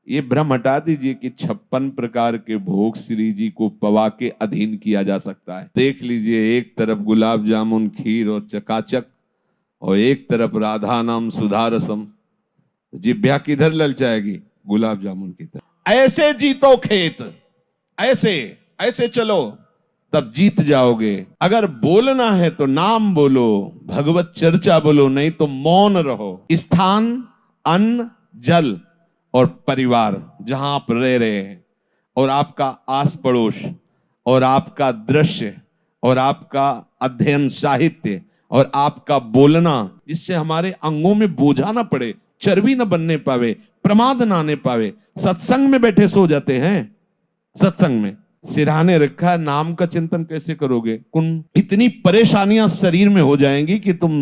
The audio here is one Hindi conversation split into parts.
ये भ्रम हटा दीजिए कि 56 प्रकार के भोग श्री जी को पवा के अधीन किया जा सकता है। देख लीजिए, एक तरफ गुलाब जामुन, खीर और चकाचक, और एक तरफ राधा नाम सुधा रसम। जिभ्या किधर ललचाएगी? गुलाब जामुन की तरफ। ऐसे जीतो खेत, ऐसे ऐसे चलो, तब जीत जाओगे। अगर बोलना है तो नाम बोलो, भगवत चर्चा बोलो, नहीं तो मौन रहो। स्थान, अन्न, जल और परिवार जहां आप रह रहे हैं, और आपका आस पड़ोस, और आपका दृश्य, और आपका अध्ययन साहित्य, और आपका बोलना, जिससे हमारे अंगों में बोझा ना पड़े, चर्बी ना बनने पावे, प्रमाद ना आने पावे। सत्संग में बैठे सो जाते हैं, सत्संग में सिरहाने रखा, नाम का चिंतन कैसे करोगे? इतनी परेशानियां शरीर में हो जाएंगी कि तुम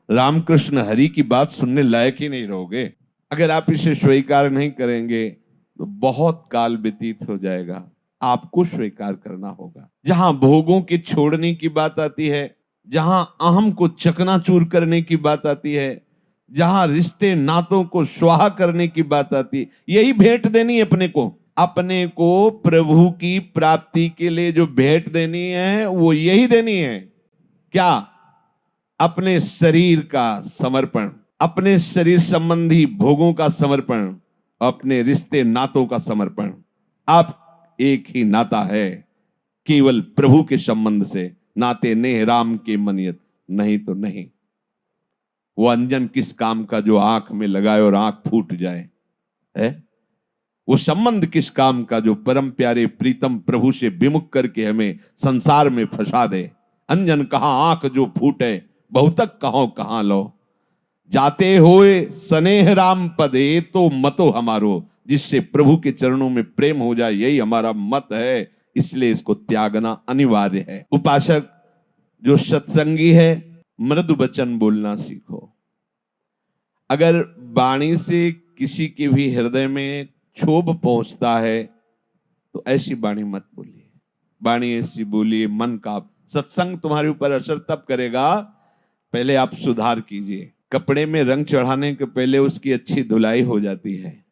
रामकृष्ण हरि की बात सुनने लायक ही नहीं रहोगे। अगर आप इसे स्वीकार नहीं करेंगे तो बहुत काल व्यतीत हो जाएगा। आपको स्वीकार करना होगा। जहां भोगों के छोड़ने की बात आती है, जहां अहम को चकनाचूर करने की बात आती है, जहां रिश्ते नातों को स्वाहा करने की बात आती है, यही भेंट देनी है अपने को। अपने को प्रभु की प्राप्ति के लिए जो भेंट देनी है वो यही देनी है। क्या? अपने शरीर का समर्पण, अपने शरीर संबंधी भोगों का समर्पण, अपने रिश्ते नातों का समर्पण। आप एक ही नाता है, केवल प्रभु के संबंध से। नाते नेह राम के मनियत, नहीं तो नहीं। वो अंजन किस काम का जो आंख में लगाए और आंख फूट जाए, है? वो संबंध किस काम का जो परम प्यारे प्रीतम प्रभु से विमुख करके हमें संसार में फंसा दे। अंजन कहां आंख जो फूटे, बहुतक कहो कहां लो। जाते होए स्नेह राम पदे, तो मतो हमारो, जिससे प्रभु के चरणों में प्रेम हो जाए, यही हमारा मत है। इसलिए इसको त्यागना अनिवार्य है। उपासक जो सत्संगी है, मृदु वचन बोलना सीखो। अगर वाणी से किसी के भी हृदय में क्षोभ पहुंचता है तो ऐसी वाणी मत बोलिए। वाणी ऐसी बोलिए मन का। सत्संग तुम्हारे ऊपर असर तब करेगा, पहले आप सुधार कीजिए। कपड़े में रंग चढ़ाने के पहले उसकी अच्छी धुलाई हो जाती है,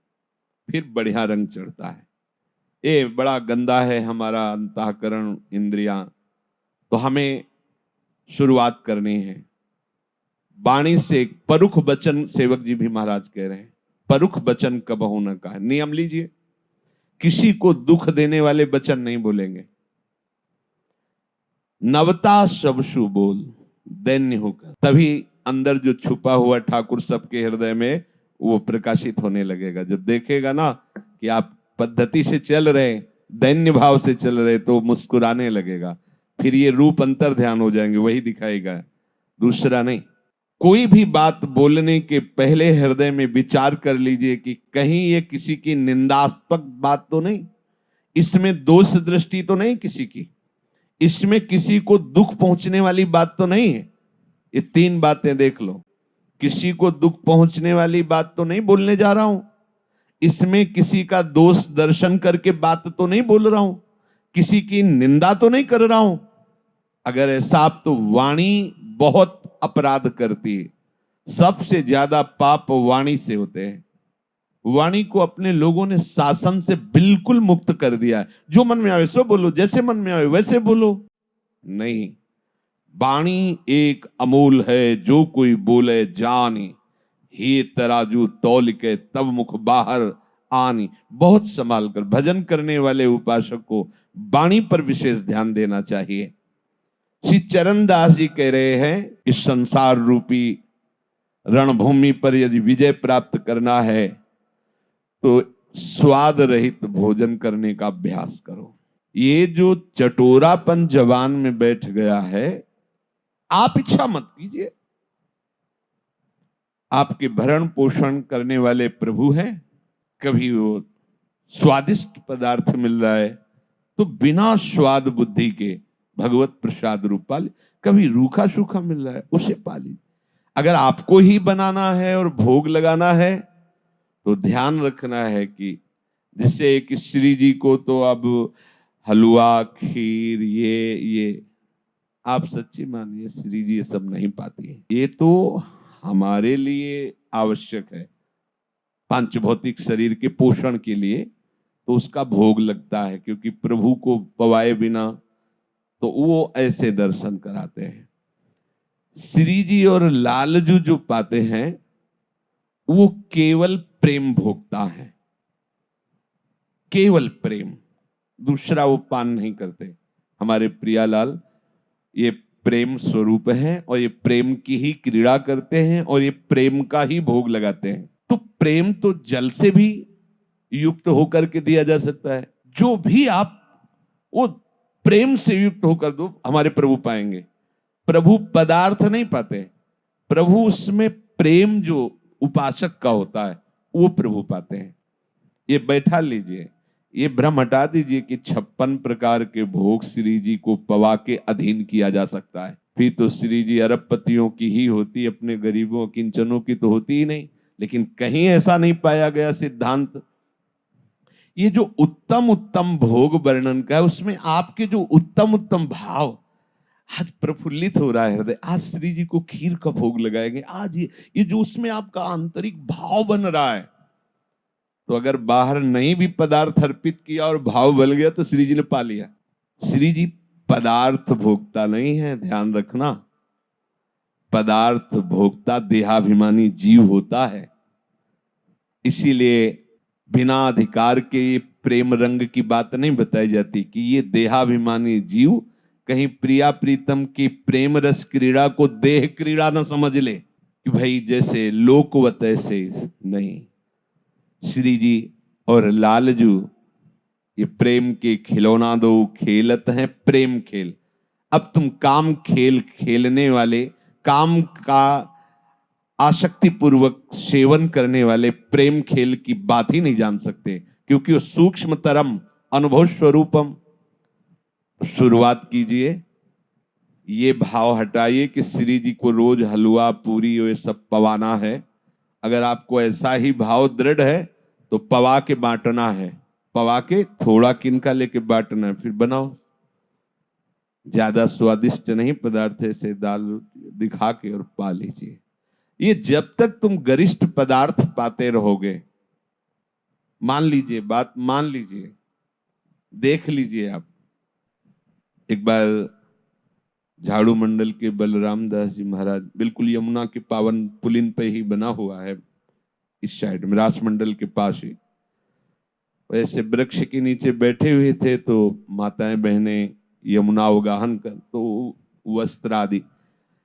फिर बढ़िया रंग चढ़ता है। ये बड़ा गंदा है हमारा अंतःकरण, इंद्रियां। तो हमें शुरुआत करनी है वाणी से। परुख वचन, सेवक जी भी महाराज कह रहे हैं, परुख वचन कबहू न कहा। नियम लीजिए, किसी को दुख देने वाले वचन नहीं बोलेंगे। नवता सबसु बोल, दैन्य होकर, तभी अंदर जो छुपा हुआ ठाकुर सबके हृदय में वो प्रकाशित होने लगेगा। जब देखेगा ना कि आप पद्धति से चल रहे, दैन्य भाव से चल रहे, तो मुस्कुराने लगेगा। फिर ये रूप अंतर ध्यान हो जाएंगे, वही दिखाएगा, दूसरा नहीं। कोई भी बात बोलने के पहले हृदय में विचार कर लीजिए कि कहीं ये किसी की निंदास्पद बात तो नहीं, इसमें दोष दृष्टि तो नहीं किसी की, इसमें किसी को दुख पहुंचने वाली बात तो नहीं है। ये तीन बातें देख लो। किसी को दुख पहुंचने वाली बात तो नहीं बोलने जा रहा हूं, इसमें किसी का दोष दर्शन करके बात तो नहीं बोल रहा हूं, किसी की निंदा तो नहीं कर रहा हूं। अगर ऐसा आप, तो वाणी बहुत अपराध करती है। सबसे ज्यादा पाप वाणी से होते हैं। वाणी को अपने लोगों ने शासन से बिल्कुल मुक्त कर दिया है। जो मन में आवे सो बोलो, जैसे मन में आवे वैसे बोलो। नहीं, वाणी एक अमूल है, जो कोई बोले जानी। हे तराजू तौल के तब मुख बाहर आनी। बहुत संभाल कर भजन करने वाले उपासक को वाणी पर विशेष ध्यान देना चाहिए। श्री चरणदास जी कह रहे हैं, इस संसार रूपी रणभूमि पर यदि विजय प्राप्त करना है तो स्वाद रहित भोजन करने का अभ्यास करो। ये जो चटोरापन जवान में बैठ गया है, आप इच्छा मत कीजिए। आपके भरण पोषण करने वाले प्रभु हैं। कभी वो स्वादिष्ट पदार्थ मिल रहा है तो बिना स्वाद बुद्धि के भगवत प्रसाद रूप पाली। कभी रूखा सूखा मिल रहा है, उसे पाली। अगर आपको ही बनाना है और भोग लगाना है तो ध्यान रखना है कि जिससे एक श्री जी को तो अब हलवा, खीर, ये आप सच्ची मानिए श्री जी ये सब नहीं पाती है। ये तो हमारे लिए आवश्यक है, पांच भौतिक शरीर के पोषण के लिए, तो उसका भोग लगता है, क्योंकि प्रभु को पवाए बिना तो वो ऐसे दर्शन कराते हैं। श्री जी और लालजू जो पाते हैं वो केवल प्रेम भोगता है, केवल प्रेम, दूसरा वो पान नहीं करते। हमारे प्रियालाल ये प्रेम स्वरूप है और ये प्रेम की ही क्रीड़ा करते हैं और ये प्रेम का ही भोग लगाते हैं। तो प्रेम तो जल से भी युक्त होकर के दिया जा सकता है। जो भी आप वो प्रेम से युक्त होकर दो, हमारे प्रभु पाएंगे। प्रभु पदार्थ नहीं पाते, प्रभु उसमें प्रेम जो उपासक का होता है वो प्रभु पाते हैं। ये बैठा लीजिए, ये भ्रम हटा दीजिए कि 56 प्रकार के भोग श्री जी को पवा के अधीन किया जा सकता है। फिर तो श्री जी अरबपतियों की ही होती, अपने गरीबों किंचनों की तो होती ही नहीं। लेकिन कहीं ऐसा नहीं पाया गया सिद्धांत। ये जो उत्तम उत्तम भोग वर्णन का है, उसमें आपके जो उत्तम उत्तम भाव, आज प्रफुल्लित हो रहा है हृदय, आज श्री जी को खीर का भोग लगाएंगे, आज ये जो उसमें आपका आंतरिक भाव बन रहा है, तो अगर बाहर नहीं भी पदार्थ अर्पित किया और भाव बल गया तो श्री जी ने पा लिया। श्री जी पदार्थ भोगता नहीं है, ध्यान रखना। पदार्थ भोगता देहाभिमानी जीव होता है। इसीलिए बिना अधिकार के प्रेम रंग की बात नहीं बताई जाती कि ये देहाभिमानी जीव कहीं प्रिया प्रीतम की प्रेम रस क्रीड़ा को देह क्रीड़ा न समझ ले कि भाई जैसे लोकवत ऐसे नहीं। श्री जी और लालजू ये प्रेम के खिलौना दो खेलत हैं प्रेम खेल। अब तुम काम खेल खेलने वाले, काम का आसक्ति पूर्वक सेवन करने वाले प्रेम खेल की बात ही नहीं जान सकते, क्योंकि वो सूक्ष्मतरम अनुभव स्वरूपम। शुरुआत कीजिए, ये भाव हटाइए कि श्री जी को रोज हलवा पूरी ये सब पवाना है। अगर आपको ऐसा ही भाव दृढ़ है तो पवा के बांटना है, पवा के थोड़ा किनका लेके बांटना है, फिर बनाओ। ज्यादा स्वादिष्ट नहीं पदार्थ ऐसे दाल दिखा के और पा लीजिए। ये जब तक तुम गरिष्ठ पदार्थ पाते रहोगे, मान लीजिए, बात मान लीजिए, देख लीजिए आप। एक बार झाड़ू मंडल के बलराम दास जी महाराज, बिल्कुल यमुना के पावन पुलिन पे ही बना हुआ है, इस साइड में रास मंडल के पास ही, वैसे वृक्ष के नीचे बैठे हुए थे। तो माताएं बहनें यमुना अवगाहन कर, तो वस्त्र आदि,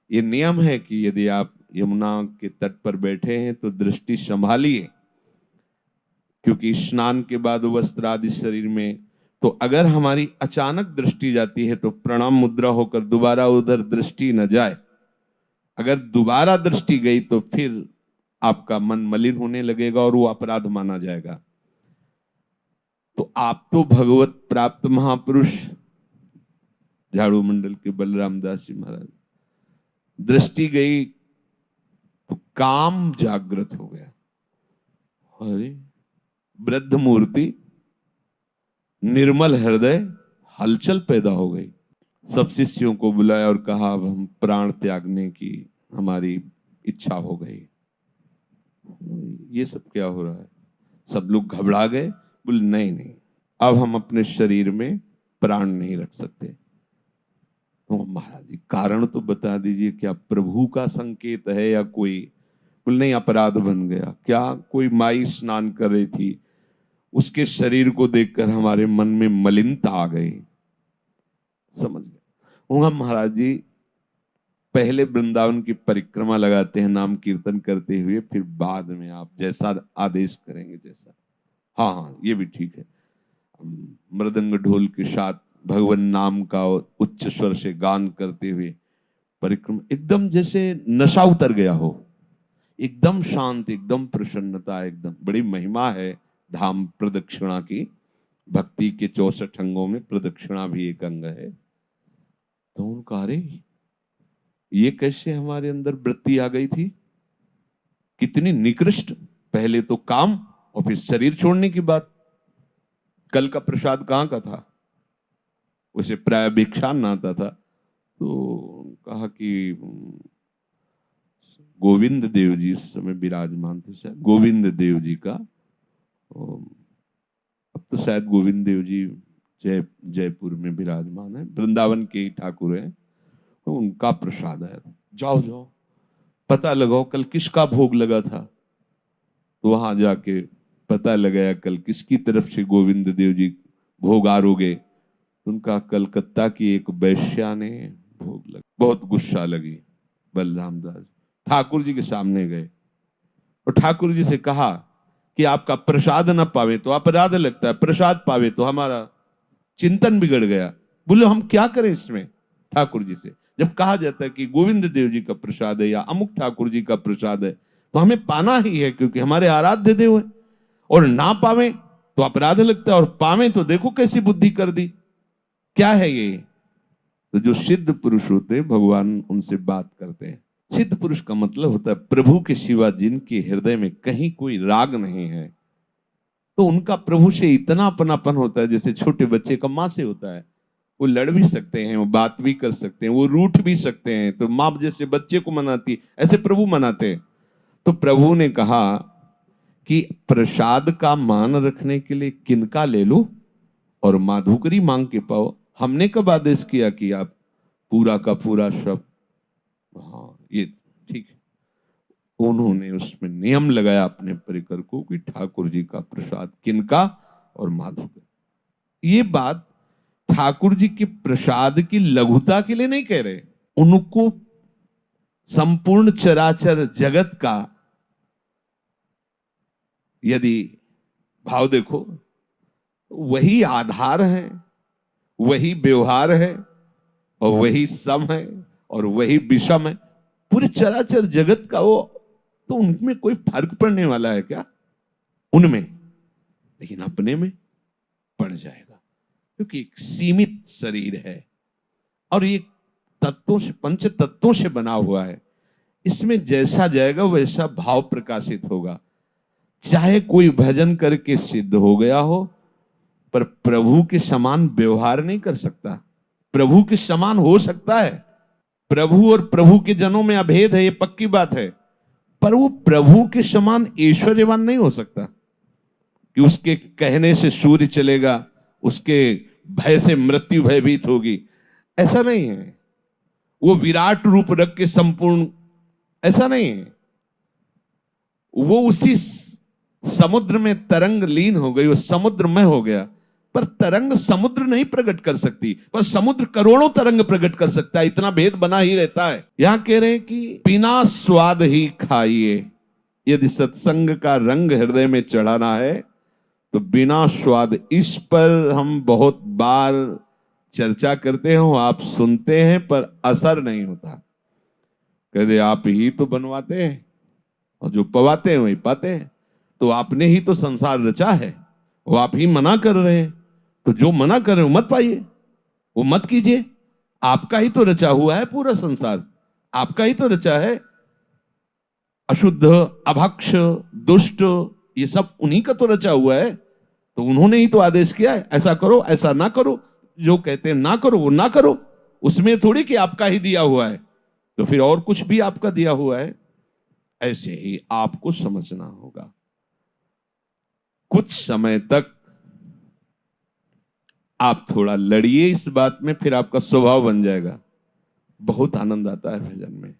ये नियम है कि यदि आप यमुना के तट पर बैठे हैं तो दृष्टि संभालिए, क्योंकि स्नान के बाद वस्त्र आदि शरीर में, तो अगर हमारी अचानक दृष्टि जाती है तो प्रणाम मुद्रा होकर दोबारा उधर दृष्टि न जाए। अगर दोबारा दृष्टि गई तो फिर आपका मन मलिन होने लगेगा और वो अपराध माना जाएगा। तो आप तो भगवत प्राप्त महापुरुष झाड़ू मंडल के बलराम दास जी महाराज, दृष्टि गई तो काम जागृत हो गया। अरे वृद्ध मूर्ति, निर्मल हृदय, हलचल पैदा हो गई। सब शिष्यों को बुलाया और कहा अब हम प्राण त्यागने की हमारी इच्छा हो गई। ये सब क्या हो रहा है? सब लोग घबरा गए, बोले नहीं नहीं, अब हम अपने शरीर में प्राण नहीं रख सकते। तो महाराज जी कारण तो बता दीजिए, क्या प्रभु का संकेत है या कोई? बोले नहीं, अपराध बन गया। क्या? कोई माई स्नान कर रही थी, उसके शरीर को देखकर हमारे मन में मलिनता आ गई। समझ गए? महाराज जी पहले वृंदावन की परिक्रमा लगाते हैं नाम कीर्तन करते हुए, फिर बाद में आप जैसा आदेश करेंगे जैसा। हाँ हाँ, ये भी ठीक है। मृदंग ढोल के साथ भगवान नाम का उच्च स्वर से गान करते हुए परिक्रमा, एकदम जैसे नशा उतर गया हो, एकदम शांत, एकदम प्रसन्नता, एकदम बड़ी महिमा है धाम प्रदक्षिणा की। भक्ति के 64 अंगों में प्रदक्षिणा भी एक अंग है। तो उनका अरे ये कैसे हमारे अंदर वृत्ति आ गई थी, कितनी निकृष्ट। पहले तो काम और फिर शरीर छोड़ने की बात। कल का प्रसाद कहाँ का था? उसे प्राय भिक्षान आता था। तो कहा कि गोविंद देव जी उस समय विराजमान थे, शायद गोविंद देव जी का, अब तो शायद गोविंद देव जी जयपुर में विराजमान है, वृंदावन के ही ठाकुर हैं, तो उनका प्रसाद है। जाओ जाओ पता लगाओ कल किसका भोग लगा था। तो वहां जाके पता लगाया कल किसकी तरफ से गोविंद देव जी भोग आरोगे। उनका कलकत्ता की एक वैश्या ने भोग लगा। बहुत गुस्सा लगी बलराम दास, ठाकुर जी के सामने गए और ठाकुर जी से कहा कि आपका प्रसाद न पावे तो अपराध लगता है, प्रसाद पावे तो हमारा चिंतन बिगड़ गया। बोले हम क्या करें इसमें। ठाकुर जी से जब कहा जाता है कि गोविंद देव जी का प्रसाद है या अमुक ठाकुर जी का प्रसाद है तो हमें पाना ही है, क्योंकि हमारे आराध्य देव है, और ना पावे तो अपराध लगता है, और पावे तो देखो कैसी बुद्धि कर दी। क्या है ये? तो जो सिद्ध पुरुष होते हैं भगवान उनसे बात करते हैं। सिद्ध पुरुष का मतलब होता है प्रभु के सिवा जिनके हृदय में कहीं कोई राग नहीं है, तो उनका प्रभु से इतना अपनापन होता है जैसे छोटे बच्चे का माँ से होता है। वो लड़ भी सकते हैं, वो बात भी कर सकते हैं, वो रूठ भी सकते हैं, तो माँ जैसे बच्चे को मनाती ऐसे प्रभु मनाते हैं। तो प्रभु ने कहा कि प्रसाद का मान रखने के लिए किनका ले लो और माधुकरी मांग के पाओ। हमने कब आदेश किया कि आप पूरा का पूरा सब, हाँ ये ठीक है। उन्होंने उसमें नियम लगाया अपने परिकर को कि ठाकुर जी का प्रसाद किनका और माधुकरी। ये बात ठाकुर जी के प्रसाद की लघुता के लिए नहीं कह रहे, उनको संपूर्ण चराचर जगत का यदि भाव देखो, वही आधार है, वही व्यवहार है, और वही सम है, और वही विषम है। पूरे चराचर जगत का वो, तो उनमें कोई फर्क पड़ने वाला है क्या? उनमें, लेकिन अपने में पड़ जाएगा, क्योंकि एक सीमित शरीर है और ये तत्वों से, पंच तत्वों से बना हुआ है। इसमें जैसा जाएगा वैसा भाव प्रकाशित होगा। चाहे कोई भजन करके सिद्ध हो गया हो, पर प्रभु के समान व्यवहार नहीं कर सकता। प्रभु के समान हो सकता है, प्रभु और प्रभु के जनों में अभेद है, ये पक्की बात है, पर वो प्रभु के समान ऐश्वर्यवान नहीं हो सकता कि उसके कहने से सूर्य चलेगा, उसके भय से मृत्यु भयभीत होगी। ऐसा नहीं है। वो विराट रूप रख के संपूर्ण, ऐसा नहीं है। वो उसी समुद्र में तरंग लीन हो गई, वो समुद्र में हो गया, पर तरंग समुद्र नहीं प्रकट कर सकती, पर समुद्र करोड़ों तरंग प्रकट कर सकता है। इतना भेद बना ही रहता है। यहां कह रहे हैं कि बिना स्वाद ही खाइए। यदि सत्संग का रंग हृदय में चढ़ाना है तो बिना स्वाद, इस पर हम बहुत बार चर्चा करते हो, आप सुनते हैं पर असर नहीं होता। कहते आप ही तो बनवाते हैं और जो पवाते हैं वही पाते हैं। तो आपने ही तो संसार रचा है, वो आप ही मना कर रहे हैं, तो जो मना कर रहे हो मत पाइए, वो मत कीजिए। आपका ही तो रचा हुआ है पूरा संसार, आपका ही तो रचा है। अशुद्ध, अभक्ष, दुष्ट, ये सब उन्हीं का तो रचा हुआ है। तो उन्होंने ही तो आदेश किया है, ऐसा करो, ऐसा ना करो। जो कहते हैं ना करो वो ना करो, उसमें थोड़ी कि आपका ही दिया हुआ है, तो फिर और कुछ भी आपका दिया हुआ है। ऐसे ही आपको समझना होगा। कुछ समय तक आप थोड़ा लड़िए इस बात में, फिर आपका स्वभाव बन जाएगा। बहुत आनंद आता है भजन में।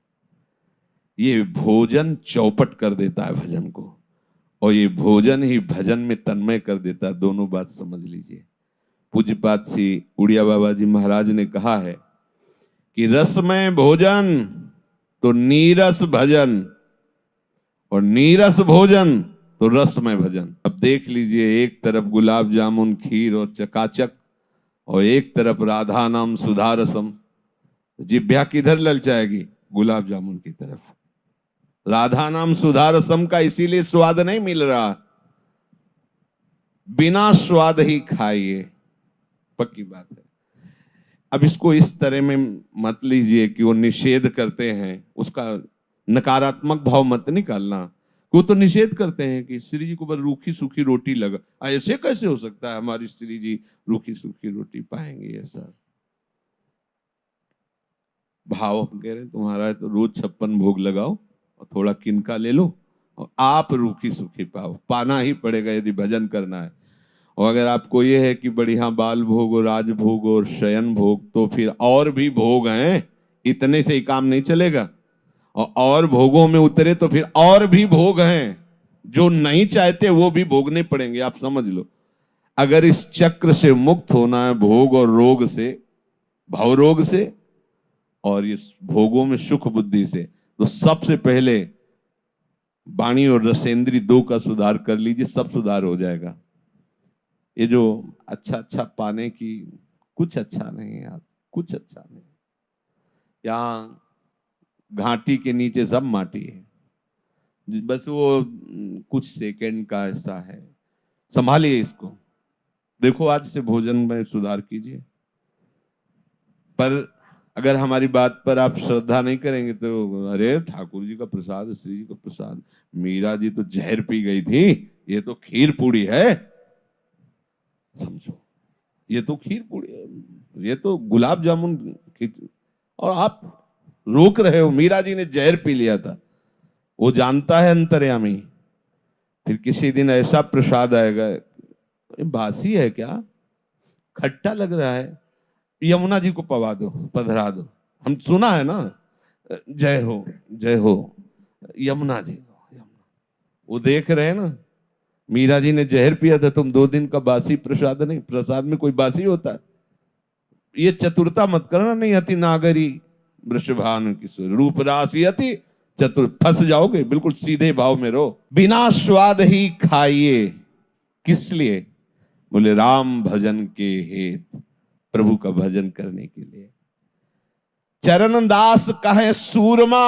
ये भोजन चौपट कर देता है भजन को, और ये भोजन ही भजन में तन्मय कर देता है। दोनों बात समझ लीजिए। पूज्यपाद श्री उड़िया बाबा जी महाराज ने कहा है कि रसमय भोजन तो नीरस भजन, और नीरस भोजन तो रसमय भजन। अब देख लीजिए, एक तरफ गुलाब जामुन, खीर और चकाचक, और एक तरफ राधा नाम सुधा रसम। जिह्वा किधर ललचाएगी? गुलाब जामुन की तरफ। राधा नाम सुधा रसम का इसीलिए स्वाद नहीं मिल रहा। बिना स्वाद ही खाइए, पक्की बात है। अब इसको इस तरह में मत लीजिए कि वो निषेध करते हैं, उसका नकारात्मक भाव मत निकालना। वो तो निषेध करते हैं कि श्री जी को बस रूखी सूखी रोटी लगा। ऐसे कैसे हो सकता है हमारी श्री जी रूखी सूखी रोटी पाएंगे? ऐसा भाव हम कह रहे हैं तुम्हारा है तो रोज 56 भोग लगाओ, और थोड़ा किनका ले लो और आप रूखी सूखी पाओ, पाना ही पड़ेगा यदि भजन करना है। और अगर आपको ये है कि बढ़िया बाल भोग और राजभोग और शयन भोग, तो फिर और भी भोग हैं, इतने से ही काम नहीं चलेगा। और भोगों में उतरे तो फिर और भी भोग हैं जो नहीं चाहते, वो भी भोगने पड़ेंगे। आप समझ लो, अगर इस चक्र से मुक्त होना है, भोग और रोग से, भव रोग से और इस भोगों में सुख बुद्धि से, तो सबसे पहले वाणी और रसेंद्री दो का सुधार कर लीजिए, सब सुधार हो जाएगा। ये जो अच्छा अच्छा पाने की, कुछ अच्छा नहीं है यार, कुछ अच्छा नहीं। यहाँ घाटी के नीचे सब माटी है, बस वो कुछ सेकंड का ऐसा है। संभालिए इसको। देखो, आज से भोजन में सुधार कीजिए। पर अगर हमारी बात पर आप श्रद्धा नहीं करेंगे तो, अरे ठाकुर जी का प्रसाद, श्री जी का प्रसाद, मीरा जी तो जहर पी गई थी, ये तो खीर पूड़ी है। समझो, ये तो खीर पूड़ी है, ये तो गुलाब जामुन, और आप रोक रहे हो। मीरा जी ने जहर पी लिया था, वो जानता है अंतर्यामी। फिर किसी दिन ऐसा प्रसाद आएगा, बासी है क्या, खट्टा लग रहा है, यमुना जी को पवा दो, पधरा दो। हम सुना है ना, जय हो जय हो यमुना जी। वो देख रहे हैं ना, मीरा जी ने जहर पिया था, तुम 2 दिन का बासी प्रसाद, नहीं प्रसाद में कोई बासी होता है। ये चतुरता मत करना, नहीं अति नागरी वृषभानु किशोर रूप राशि अति चतुर, फंस जाओगे। बिल्कुल सीधे भाव में रहो। बिना स्वाद ही खाइए, किस लिए? बोले राम भजन के हेतु, प्रभु का भजन करने के लिए। चरण दास कहे सूरमा,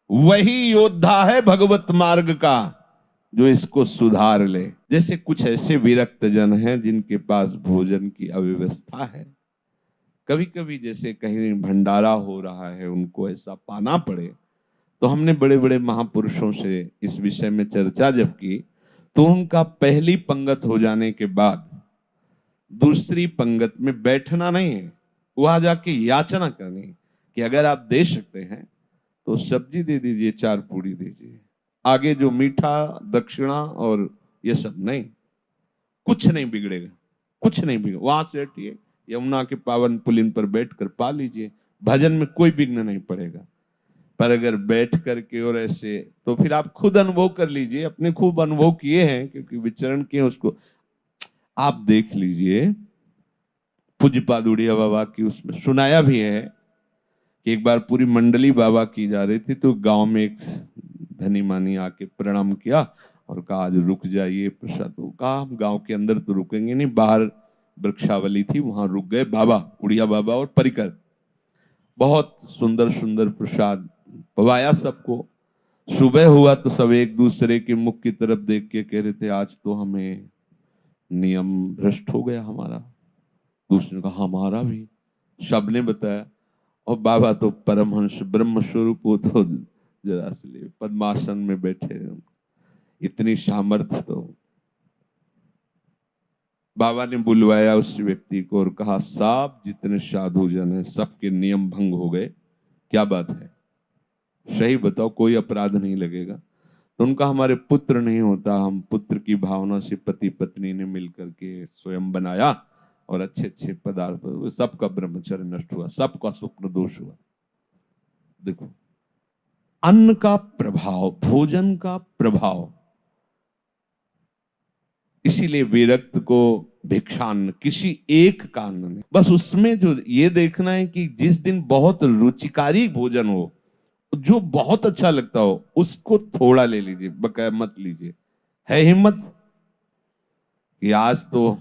वही योद्धा है भगवत मार्ग का, जो इसको सुधार ले। जैसे कुछ ऐसे विरक्त जन हैं जिनके पास भोजन की अव्यवस्था है, कभी कभी जैसे कहीं भंडारा हो रहा है, उनको ऐसा पाना पड़े, तो हमने बड़े बड़े महापुरुषों से इस विषय में चर्चा जब की, तो उनका पहली पंगत हो जाने के बाद दूसरी पंगत में बैठना नहीं है, वहां जाके याचना करनी कि अगर आप दे सकते हैं तो सब्जी दे दीजिए, 4 पूड़ी दीजिए, आगे जो मीठा दक्षिणा और ये सब नहीं, कुछ नहीं बिगड़ेगा, कुछ नहीं बिगड़ेगा। वहां से हटिए, यमुना के पावन पुलिन पर बैठकर पा लीजिए, भजन में कोई विघ्न नहीं पड़ेगा। पर अगर बैठ करके और ऐसे, तो फिर आप खुद अनुभव कर लीजिए, अपने खूब अनुभव किए हैं क्योंकि विचरण किए, उसको आप देख लीजिए। पूज्यपाद उड़िया बाबा की उसमें सुनाया भी है कि एक बार पूरी मंडली बाबा की जा रही थी, तो गांव में एक धनी मानी आके प्रणाम किया और कहा आज रुक जाइए प्रसाद। कहा हम गांव के अंदर तो रुकेंगे नहीं, बाहर वृक्षावली थी, वहां रुक गए। बाबा उड़िया बाबा और परिकर, बहुत सुंदर सुंदर प्रसाद पवाया सबको। सुबह हुआ तो सब एक दूसरे के मुख की तरफ देख के कह रहे थे आज तो हमें नियम भ्रष्ट हो गया हमारा। दूसरे ने कहा हमारा भी, सबने बताया। और बाबा तो परमहंस ब्रह्म स्वरूप, वो तो जरा से पद्मासन में बैठे, इतनी सामर्थ्य। तो बाबा ने बुलवाया उस व्यक्ति को और कहा साहब जितने साधु जन हैं सबके नियम भंग हो गए, क्या बात है, सही बताओ, कोई अपराध नहीं लगेगा। तो उनका हमारे पुत्र नहीं होता, हम पुत्र की भावना से पति पत्नी ने मिलकर के स्वयं बनाया और अच्छे अच्छे पदार्थ, सबका ब्रह्मचर्य नष्ट हुआ, सबका स्वप्न दोष हुआ। देखो, अन्न का प्रभाव, भोजन का प्रभाव। इसीलिए विरक्त को भिक्षान्न, किसी एक कारण में, बस उसमें जो ये देखना है कि जिस दिन बहुत रुचिकारी भोजन हो, जो बहुत अच्छा लगता हो, उसको थोड़ा ले लीजिए, बकाया मत लीजिए। है हिम्मत कि आज तो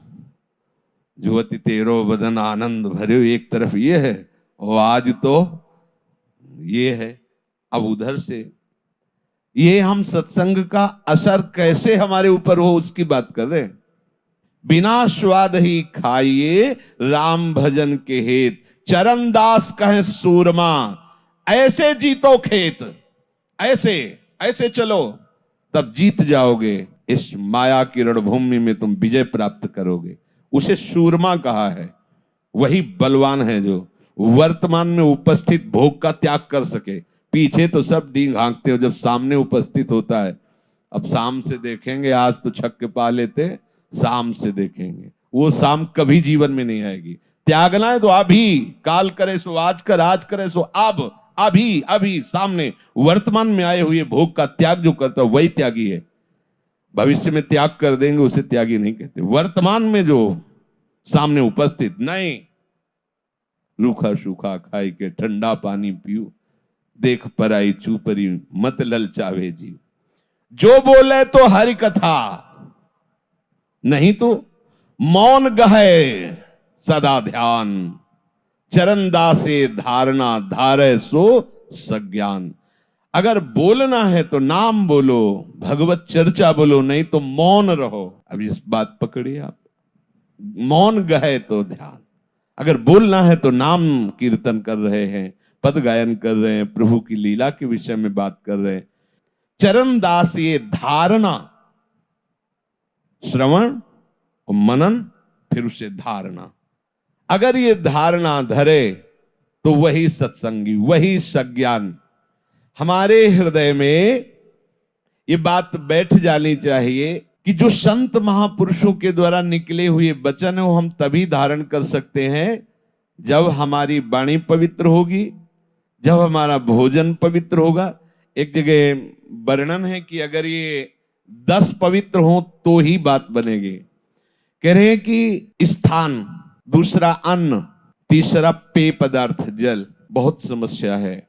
जुवति तेरो बदन आनंद भरे, एक तरफ ये है और आज तो ये है। अब उधर से ये हम सत्संग का असर कैसे हमारे ऊपर हो उसकी बात कर रहे हैं। बिना स्वाद ही खाइए राम भजन के हेत, चरण दास कहे सूरमा, ऐसे जीतो खेत, ऐसे ऐसे चलो, तब जीत जाओगे। इस माया की रणभूमि में तुम विजय प्राप्त करोगे। उसे सूरमा कहा है। वही बलवान है जो वर्तमान में उपस्थित भोग का त्याग कर सके, पीछे तो सब डींग हाँकते हो, जब सामने उपस्थित होता है, अब शाम से देखेंगे, आज तो छक्के पा लेते, शाम से देखेंगे, वो शाम कभी जीवन में नहीं आएगी। त्यागना है तो अभी, काल करे सो आज कर, आज करे सो अब, अभी अभी सामने वर्तमान में आए हुए भोग का त्याग जो करता है वही त्यागी है। भविष्य में त्याग कर देंगे उसे त्यागी नहीं कहते। वर्तमान में जो सामने उपस्थित, नहीं रूखा सूखा खाई के ठंडा पानी पियो, देख पराई चूपरी मत ललचावे जीव। जो बोले तो हरि कथा, नहीं तो मौन गहे सदा ध्यान। चरण दासे धारणा धारे सो सज्ञान। अगर बोलना है तो नाम बोलो, भगवत चर्चा बोलो, नहीं तो मौन रहो। अब इस बात पकड़िए आप, मौन गए तो ध्यान। अगर बोलना है तो नाम कीर्तन कर रहे हैं, पद गायन कर रहे हैं, प्रभु की लीला के विषय में बात कर रहे हैं। चरण दास ये धारणा, श्रवण और मनन, फिर उसे धारणा। अगर ये धारणा धरे तो वही सत्संगी, वही सज्ञान। हमारे हृदय में ये बात बैठ जानी चाहिए कि जो संत महापुरुषों के द्वारा निकले हुए वचन है वो हम तभी धारण कर सकते हैं जब हमारी वाणी पवित्र होगी, जब हमारा भोजन पवित्र होगा। एक जगह वर्णन है कि अगर ये 10 पवित्र हो तो ही बात बनेगी। कह रहे हैं कि स्थान, दूसरा अन्न, तीसरा पेय पदार्थ जल। बहुत समस्या है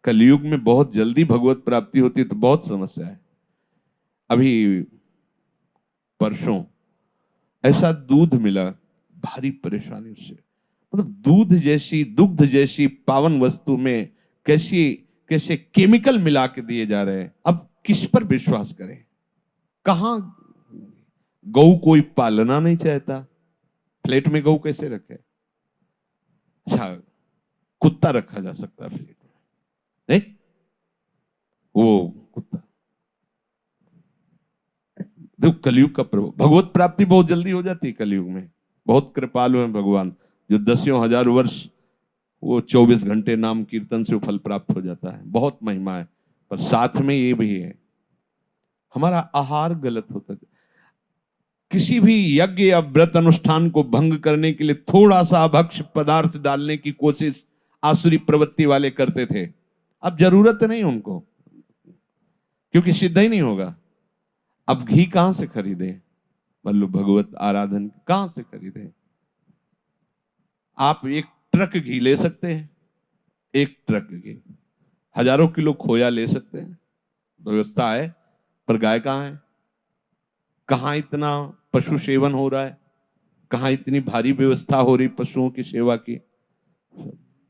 कलयुग में, बहुत जल्दी भगवत प्राप्ति होती है तो बहुत समस्या है। अभी परसों ऐसा दूध मिला, भारी परेशानी उससे। मतलब दूध जैसी, दुग्ध जैसी पावन वस्तु में कैसे केमिकल मिला के दिए जा रहे हैं। अब किस पर विश्वास करें? कहां गऊ कोई पालना नहीं चाहता, फ्लैट में गऊ कैसे रखे? अच्छा, कुत्ता रखा जा सकता है फ्लैट में, नहीं? वो कुत्ता, देखो कलयुग का प्रभाव। भगवत प्राप्ति बहुत जल्दी हो जाती है कलयुग में, बहुत कृपालु है भगवान। जो 10,000 वर्ष वो 24 घंटे नाम कीर्तन से फल प्राप्त हो जाता है, बहुत महिमा है। पर साथ में ये भी है, हमारा आहार गलत होता है। किसी भी यज्ञ या व्रत अनुष्ठान को भंग करने के लिए थोड़ा सा अभक्ष पदार्थ डालने की कोशिश आसुरी प्रवृत्ति वाले करते थे। अब जरूरत नहीं उनको, क्योंकि सिद्ध ही नहीं होगा। अब घी कहां से खरीदे? मतलब भगवत आराधन कहां से खरीदे? आप एक ट्रक घी ले सकते हैं, एक ट्रक घी, हजारों किलो खोया ले सकते हैं, व्यवस्था है। पर गाय कहां है? कहां इतना पशु सेवन हो रहा है? कहां इतनी भारी व्यवस्था हो रही पशुओं की सेवा की?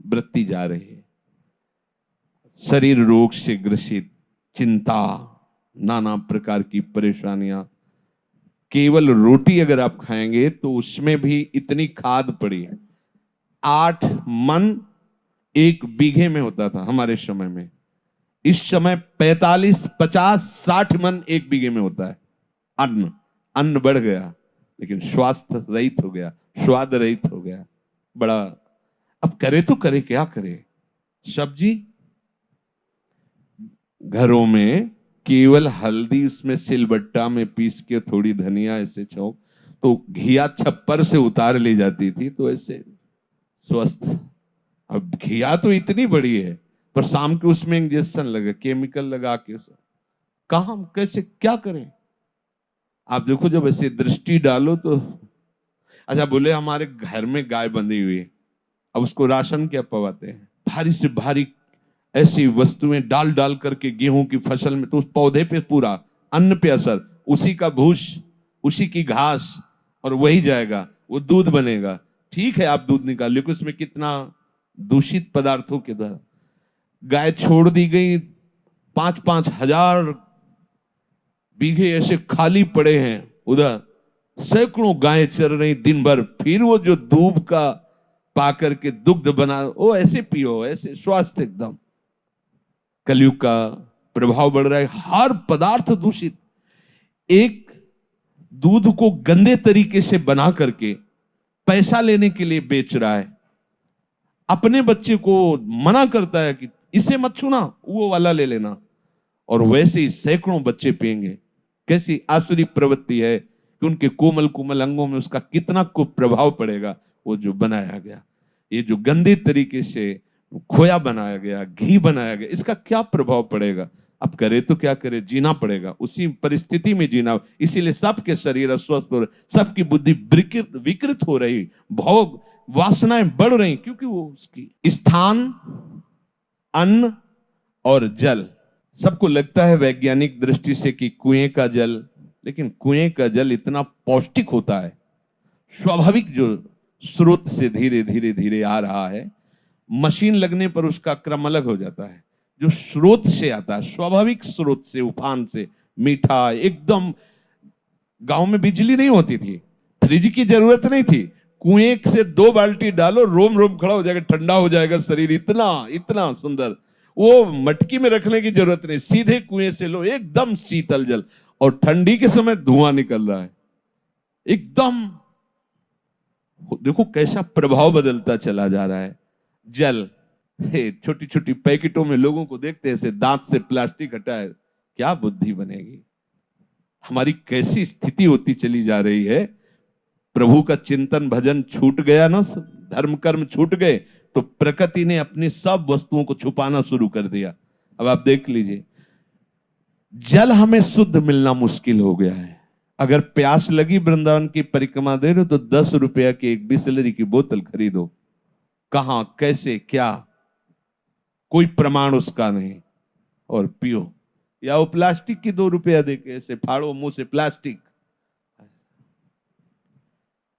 वृत्ति जा रही है। शरीर रोग से ग्रसित, चिंता, नाना प्रकार की परेशानियां। केवल रोटी अगर आप खाएंगे तो उसमें भी इतनी खाद पड़ी है। 8 मन 1 बीघे में होता था हमारे समय में। इस समय 45, 50, 60 मन 1 बीघे में होता है। अन्न बढ़ गया, लेकिन स्वास्थ्य रहित हो गया, स्वाद रहित हो गया। बड़ा, अब करे तो करे क्या करे? सब्जी घरों में केवल हल्दी उसमें सिलबट्टा में पीस के, थोड़ी धनिया ऐसे छौंक, तो घिया छप्पर से उतार ली जाती थी, तो ऐसे स्वस्थ। अब घिया तो इतनी बड़ी है, पर शाम के उसमें इंजेक्शन लगे, केमिकल लगा के, कहां कैसे क्या करें? आप देखो, जब ऐसे दृष्टि डालो तो अच्छा, बोले हमारे घर में गाय बंधी हुई है, अब उसको राशन क्या पवाते हैं? भारी से भारी ऐसी वस्तुएं डाल डाल करके गेहूं की फसल में, तो उस पौधे पे पूरा अन्न पे असर, उसी का भूस, उसी की घास, और वही जाएगा, वो दूध बनेगा। ठीक है आप दूध निकाल, लेकिन उसमें कितना दूषित पदार्थों के द्वारा गाय छोड़ दी गई। 5-5 हजार बीघे ऐसे खाली पड़े हैं, उधर सैकड़ों गायें चर रही दिन भर। फिर वो जो दूध का पा करके दुग्ध बना, वो ऐसे पियो, ऐसे स्वास्थ्य एकदम। कलयुग का प्रभाव बढ़ रहा है, हर पदार्थ दूषित। एक दूध को गंदे तरीके से बना करके पैसा लेने के लिए बेच रहा है, अपने बच्चे को मना करता है कि इसे मत छूना, वो वाला ले लेना। और वैसे ही सैकड़ों बच्चे पिएंगे। कैसी आसुरी प्रवृत्ति है कि उनके कोमल कोमल अंगों में उसका कितना कुप्रभाव पड़ेगा। वो जो बनाया गया, ये जो गंदे तरीके से खोया बनाया गया, घी बनाया गया, इसका क्या प्रभाव पड़ेगा। अब करे तो क्या करे, जीना पड़ेगा, उसी परिस्थिति में जीना। इसीलिए सबके शरीर अस्वस्थ हो रहे, सबकी बुद्धि विकृत हो रही, भोग वासनाएं बढ़ रही, क्योंकि वो उसकी स्थान, अन्न और जल। सबको लगता है वैज्ञानिक दृष्टि से कि कुएं का जल, लेकिन कुएं का जल इतना पौष्टिक होता है, स्वाभाविक जो स्रोत से धीरे धीरे धीरे आ रहा है, मशीन लगने पर उसका क्रम अलग हो जाता है। जो स्रोत से आता है, स्वाभाविक स्रोत से, उफान से, मीठा एकदम। गांव में बिजली नहीं होती थी, फ्रिज की जरूरत नहीं थी, कुएं से 2 बाल्टी डालो, रोम रोम खड़ा हो जाएगा, ठंडा हो जाएगा शरीर, इतना इतना सुंदर। वो मटकी में रखने की जरूरत नहीं, सीधे कुएं से लो, एकदम शीतल जल। और ठंडी के समय धुआं निकल रहा है एकदम। देखो कैसा प्रभाव बदलता चला जा रहा है। जल छोटी छोटी पैकेटों में लोगों को देखते हैं, दांत से प्लास्टिक हटाए, क्या बुद्धि बनेगी। हमारी कैसी स्थिति होती चली जा रही है। प्रभु का चिंतन भजन छूट गया ना, धर्म कर्म छूट गए, तो प्रकृति ने अपनी सब वस्तुओं को छुपाना शुरू कर दिया। अब आप देख लीजिए, जल हमें शुद्ध मिलना मुश्किल हो गया है। अगर प्यास लगी, वृंदावन की परिक्रमा दे रहे हो, तो 10 रुपया की एक बिसलरी की बोतल खरीदो। कहां, कैसे, क्या, कोई प्रमाण उसका नहीं, और पियो। या वो प्लास्टिक की 2 रुपया देके ऐसे फाड़ो मुंह से प्लास्टिक।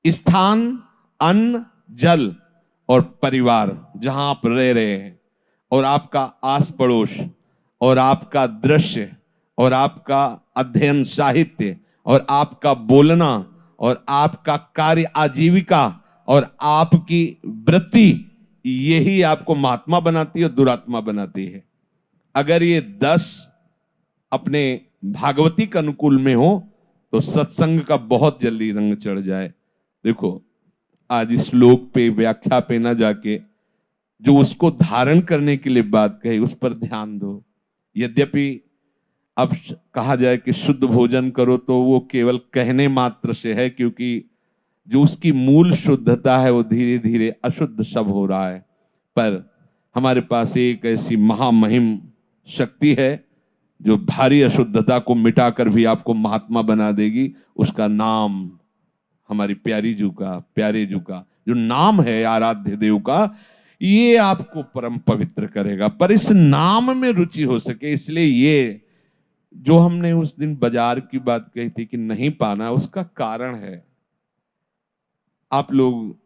स्थान, अन्न, जल और परिवार, जहां आप रह रहे हैं, और आपका आस पड़ोस, और आपका दृश्य, और आपका अध्ययन साहित्य, और आपका बोलना, और आपका कार्य आजीविका, और आपकी वृत्ति, यही आपको महात्मा बनाती है और दुरात्मा बनाती है। अगर ये 10 अपने भागवती के अनुकूल में हो, तो सत्संग का बहुत जल्दी रंग चढ़ जाए। देखो, आज इस श्लोक पे, व्याख्या पे ना जाके, जो उसको धारण करने के लिए बात कही, उस पर ध्यान दो। यद्यपि अब कहा जाए कि शुद्ध भोजन करो, तो वो केवल कहने मात्र से है, क्योंकि जो उसकी मूल शुद्धता है वो धीरे धीरे अशुद्ध सब हो रहा है। पर हमारे पास एक ऐसी महामहिम शक्ति है जो भारी अशुद्धता को मिटाकर भी आपको महात्मा बना देगी। उसका नाम, हमारी प्यारे जू का जो नाम है आराध्य देव का, ये आपको परम पवित्र करेगा। पर इस नाम में रुचि हो सके, इसलिए ये जो हमने उस दिन बाजार की बात कही थी कि नहीं पाना, उसका कारण है आप लोग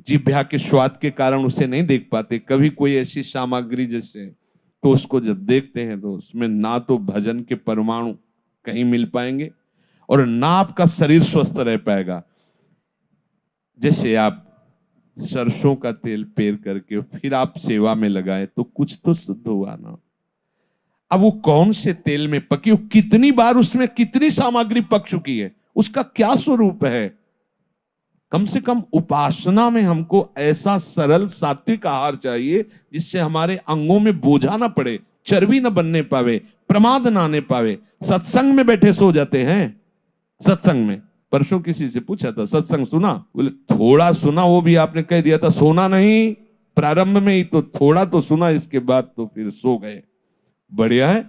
जिह्वा के स्वाद के कारण उसे नहीं देख पाते। कभी कोई ऐसी सामग्री जैसे, तो उसको जब देखते हैं तो उसमें ना तो भजन के परमाणु कहीं मिल पाएंगे, और ना आपका शरीर स्वस्थ रह पाएगा। जैसे आप सरसों का तेल पेर करके फिर आप सेवा में लगाए, तो कुछ तो शुद्ध हुआ ना। अब वो कौन से तेल में पकी, कितनी बार उसमें कितनी सामग्री पक चुकी है, उसका क्या स्वरूप है। कम से कम उपासना में हमको ऐसा सरल सात्विक आहार चाहिए जिससे हमारे अंगों में बोझा ना पड़े, चर्बी ना बनने पावे, प्रमाद ना आने पावे। सत्संग में बैठे सो जाते हैं। सत्संग में परसों किसी से पूछा था, सत्संग सुना? बोले थोड़ा सुना, वो भी आपने कह दिया था सोना नहीं, प्रारंभ में ही तो थोड़ा तो सुना, इसके बाद तो फिर सो गए। बढ़िया है,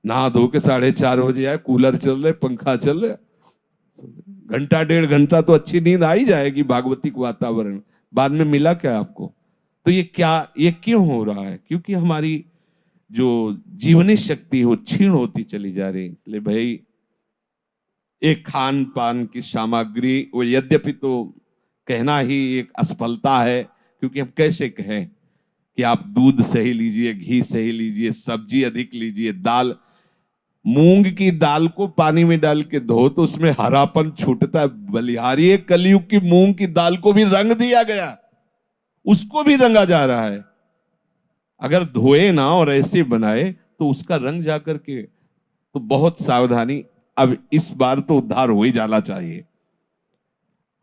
नहा धो के 4:30 बजे आए, कूलर चल रहे, पंखा चल रहे, घंटा 1.5 घंटा तो अच्छी नींद आ ही जाएगी, भागवतिक वातावरण। बाद में मिला क्या आपको? तो ये क्यों हो रहा है? क्योंकि हमारी जो जीवनी शक्ति हो क्षीण होती चली जा रही है। इसलिए भाई, एक खान पान की सामग्री, वो यद्यपि तो कहना ही एक असफलता है, क्योंकि हम कैसे कहें कि आप दूध सही लीजिए, घी सही लीजिए, सब्जी अधिक लीजिए, दाल, मूंग की दाल को पानी में डाल के धो तो उसमें हरापन छूटता है। बलिहारी कलयुग की मूंग की दाल को भी रंग दिया गया, उसको भी रंगा जा रहा है। अगर धोए ना और ऐसे बनाए तो उसका रंग जाकर के, तो बहुत सावधानी। अब इस बार तो उद्धार हो ही जाना चाहिए,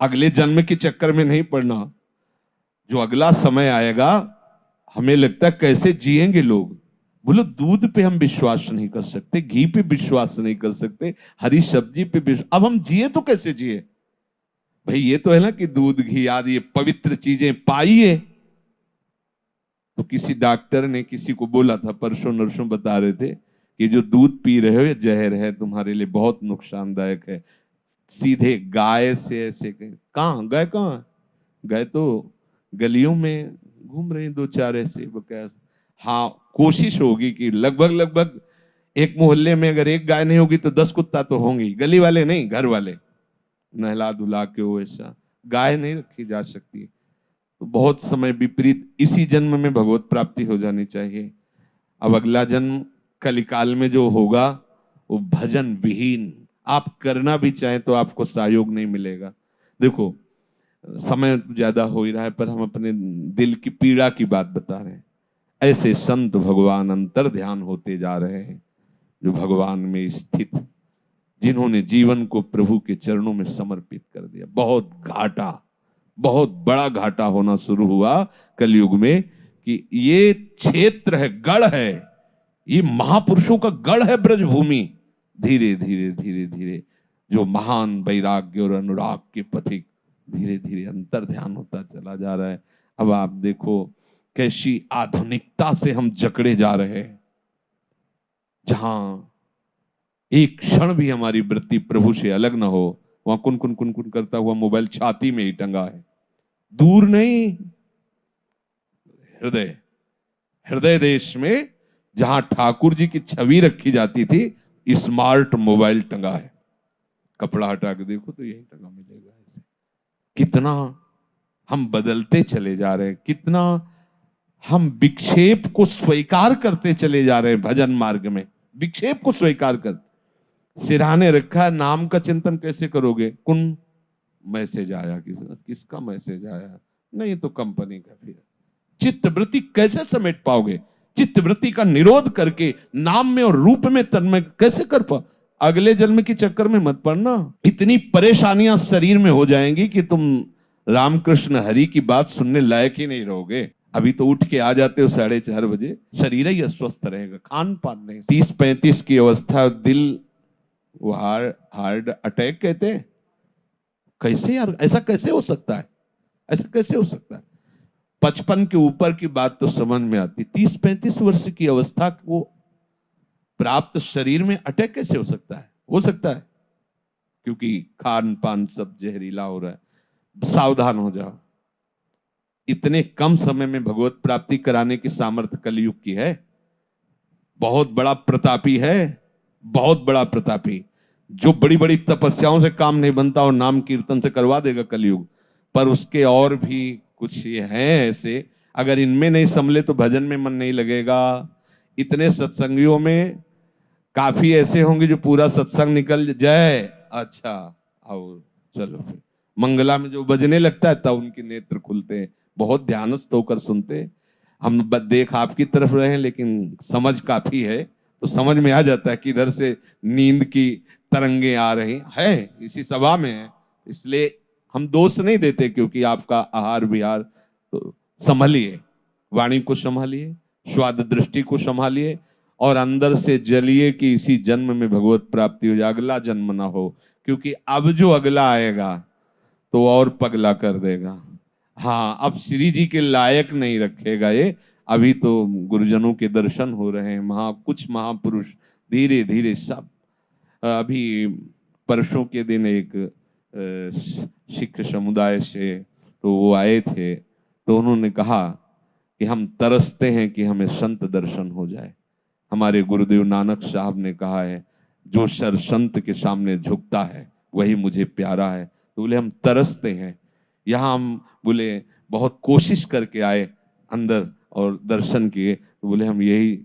अगले जन्म के चक्कर में नहीं पड़ना। जो अगला समय आएगा, हमें लगता है कैसे जिएंगे लोग। बोलो दूध पे हम विश्वास नहीं कर सकते, घी पे विश्वास नहीं कर सकते, हरी सब्जी पे विश्वास, अब हम जिए तो कैसे जिए भाई? ये तो है ना कि दूध घी आदि ये पवित्र चीजें पाइए। तो किसी डॉक्टर ने किसी को बोला था, परसों नरसों बता रहे थे कि जो दूध पी रहे हो ये जहर है, तुम्हारे लिए बहुत नुकसानदायक है। सीधे गाय से ऐसे कहाँ गाय, कहाँ गाय तो गलियों में घूम रहे हैं दो चार ऐसे बकैस। हाँ, कोशिश होगी कि लगभग लगभग एक मोहल्ले में अगर एक गाय नहीं होगी तो 10 कुत्ता तो होंगे, गली वाले नहीं, घर वाले नहला धुला के वो ऐसा। गाय नहीं रखी जा सकती। तो बहुत समय विपरीत, इसी जन्म में भगवत प्राप्ति हो जानी चाहिए। अब अगला जन्म कलिकाल में जो होगा वो भजन विहीन, आप करना भी चाहें तो आपको सहयोग नहीं मिलेगा। देखो समय तो ज्यादा हो ही रहा है, पर हम अपने दिल की पीड़ा की बात बता रहे हैं। ऐसे संत भगवान अंतर ध्यान होते जा रहे हैं, जो भगवान में स्थित, जिन्होंने जीवन को प्रभु के चरणों में समर्पित कर दिया। बहुत घाटा, बहुत बड़ा घाटा होना शुरू हुआ कलयुग में कि ये क्षेत्र है, गढ़ है, ये महापुरुषों का गढ़ है ब्रजभूमि। धीरे धीरे धीरे धीरे जो महान वैराग्य और अनुराग के पथिक धीरे धीरे अंतर ध्यान होता चला जा रहा है। अब आप देखो कैसी आधुनिकता से हम जकड़े जा रहे हैं, जहां एक क्षण भी हमारी वृत्ति प्रभु से अलग ना हो, वहां कुन कुन कुन कुन करता हुआ मोबाइल छाती में ही टंगा है। दूर नहीं, हृदय, हृदय देश में जहां ठाकुर जी की छवि रखी जाती थी, स्मार्ट मोबाइल टंगा है। कपड़ा हटा के देखो तो यही टंगा मिलेगा। ऐसे कितना हम बदलते चले जा रहे हैं, कितना हम विक्षेप को स्वीकार करते चले जा रहे हैं। भजन मार्ग में विक्षेप को स्वीकार कर, सिरहाने रखा है, नाम का चिंतन कैसे करोगे? कुन मैसेज आया, किसका मैसेज आया, नहीं तो कंपनी का। फिर चित्तवृत्ति कैसे समेट पाओगे? चित्तवृत्ति का निरोध करके नाम में और रूप में तन्मय कैसे कर पाओ? अगले जन्म के चक्कर में मत पड़ना, इतनी परेशानियां शरीर में हो जाएंगी कि तुम रामकृष्ण हरि की बात सुनने लायक ही नहीं रहोगे। अभी तो उठ के आ जाते हो 4:30 बजे, शरीर ही अस्वस्थ रहेगा, खान पान नहीं। 30-35 की अवस्था, दिल वो हार्ट अटैक कहते हैं। कैसे यार, ऐसा कैसे हो सकता है? ऐसा कैसे हो सकता है? 55 के ऊपर की बात तो समझ में आती, 30-35 वर्ष की अवस्था को प्राप्त शरीर में अटैक कैसे हो सकता है? हो सकता है क्योंकि खान पान सब जहरीला हो रहा है। सावधान हो जाओ। इतने कम समय में भगवत प्राप्ति कराने की सामर्थ्य कलयुग की है। बहुत बड़ा प्रतापी है, बहुत बड़ा प्रतापी, जो बड़ी बड़ी तपस्याओं से काम नहीं बनता और नाम कीर्तन से करवा देगा कलयुग। पर उसके और भी कुछ ये हैं ऐसे, अगर इनमें नहीं संभले तो भजन में मन नहीं लगेगा। इतने सत्संगियों में काफी ऐसे होंगे जो पूरा सत्संग निकल जाए, अच्छा आओ चलो फिर मंगला में जो बजने लगता है तब उनके नेत्र खुलते हैं, बहुत ध्यानस्थ होकर सुनते हैं। हम देख आपकी तरफ रहे हैं, लेकिन समझ काफी है, तो समझ में आ जाता है कि इधर से नींद की तरंगे आ रही है, इसी सभा में है। इसलिए हम दोष नहीं देते, क्योंकि आपका आहार विहार तो संभालिए, वाणी को संभालिए, स्वाद दृष्टि को संभालिए, और अंदर से जलिए कि इसी जन्म में भगवत प्राप्ति हो जाए, अगला जन्म ना हो। क्योंकि अब जो अगला आएगा तो और पगला कर देगा। हाँ, अब श्री जी के लायक नहीं रखेगा ये। अभी तो गुरुजनों के दर्शन हो रहे हैं, कुछ महापुरुष धीरे धीरे सब। अभी परसों के दिन एक सिख समुदाय से तो वो आए थे, तो उन्होंने कहा कि हम तरसते हैं कि हमें संत दर्शन हो जाए। हमारे गुरुदेव नानक साहब ने कहा है, जो सर संत के सामने झुकता है वही मुझे प्यारा है। तो बोले हम तरसते हैं। यहाँ हम बोले बहुत कोशिश करके आए अंदर और दर्शन किए, तो बोले हम यही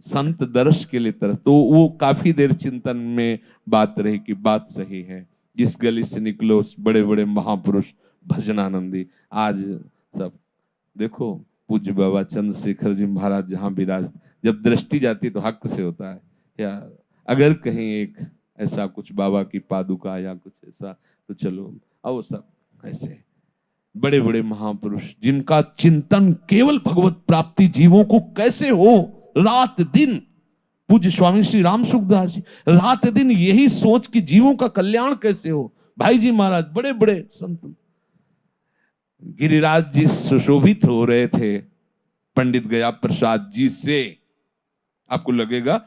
संत दर्श के लिए तरस। तो वो काफी देर चिंतन में बात रही कि बात सही है, जिस गली से निकलो बड़े बड़े महापुरुष भजनानंदी। आज सब देखो पूज्य बाबा चंद्रशेखर जी महाराज जहाँ विराज, जब दृष्टि जाती तो हक से होता है। या अगर कहीं एक ऐसा कुछ बाबा की पादुका या कुछ ऐसा, तो चलो आओ सब ऐसे। बड़े बड़े महापुरुष जिनका चिंतन केवल भगवत प्राप्ति जीवों को कैसे हो, रात दिन। पूज्य स्वामी श्री राम सुखदास जी रात दिन यही सोच कि जीवों का कल्याण कैसे हो। भाई जी महाराज बड़े बड़े संत गिरिराज जी सुशोभित हो रहे थे पंडित गया प्रसाद जी से। आपको लगेगा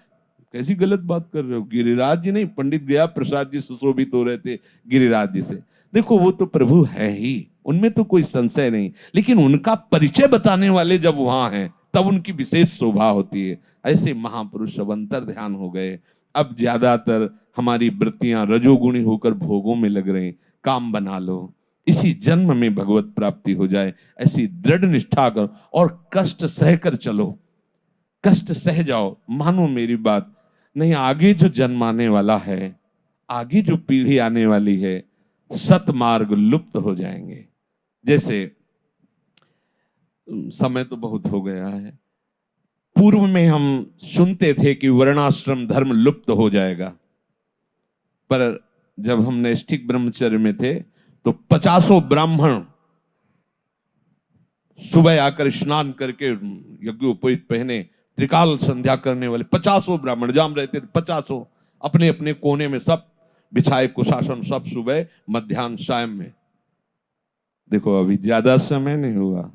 कैसी गलत बात कर रहे हो, गिरिराज जी नहीं, पंडित गया प्रसाद जी सुशोभित हो रहे थे गिरिराज जी से। देखो वो तो प्रभु है ही, उनमें तो कोई संशय नहीं, लेकिन उनका परिचय बताने वाले जब वहां हैं तब उनकी विशेष शोभा होती है। ऐसे महापुरुष अब अंतर ध्यान हो गए। अब ज्यादातर हमारी वृत्तियां रजोगुणी होकर भोगों में लग रही। काम बना लो, इसी जन्म में भगवत प्राप्ति हो जाए, ऐसी दृढ़ निष्ठा करो और कष्ट सहकर चलो। कष्ट सह जाओ, मानो मेरी बात, नहीं आगे जो जन्म आने वाला है, आगे जो पीढ़ी आने वाली है, सतमार्ग लुप्त हो जाएंगे। जैसे समय तो बहुत हो गया है, पूर्व में हम सुनते थे कि वर्णाश्रम धर्म लुप्त हो जाएगा, पर जब हम नैष्ठिक ब्रह्मचर्य में थे तो 50 ब्राह्मण सुबह आकर स्नान करके यज्ञोपवीत पहने त्रिकाल संध्या करने वाले 50 ब्राह्मण जाम रहते थे। 50 अपने अपने कोने में सब बिछाए कुशासन, सब सुबह मध्याह्न सायं में। देखो अभी ज्यादा समय नहीं हुआ,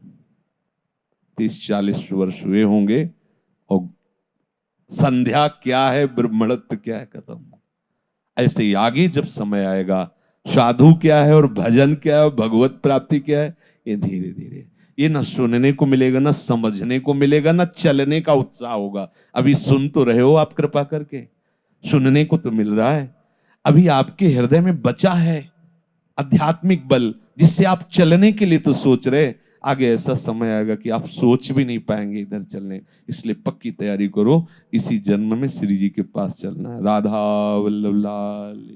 30-40 वर्ष हुए होंगे और संध्या क्या है, ब्रह्मणत्व क्या है, खत्म। ऐसे ही आगे जब समय आएगा, साधु क्या है और भजन क्या है और भगवत प्राप्ति क्या है, ये धीरे धीरे ये न सुनने को मिलेगा, न समझने को मिलेगा, न चलने का उत्साह होगा। अभी सुन तो रहे हो आप कृपा करके, सुनने को तो मिल रहा है, अभी आपके हृदय में बचा है आध्यात्मिक बल जिससे आप चलने के लिए तो सोच रहे। आगे ऐसा समय आएगा कि आप सोच भी नहीं पाएंगे इधर चलने। इसलिए पक्की तैयारी करो, इसी जन्म में श्री जी के पास चलना है। राधा वल्लभ लाल।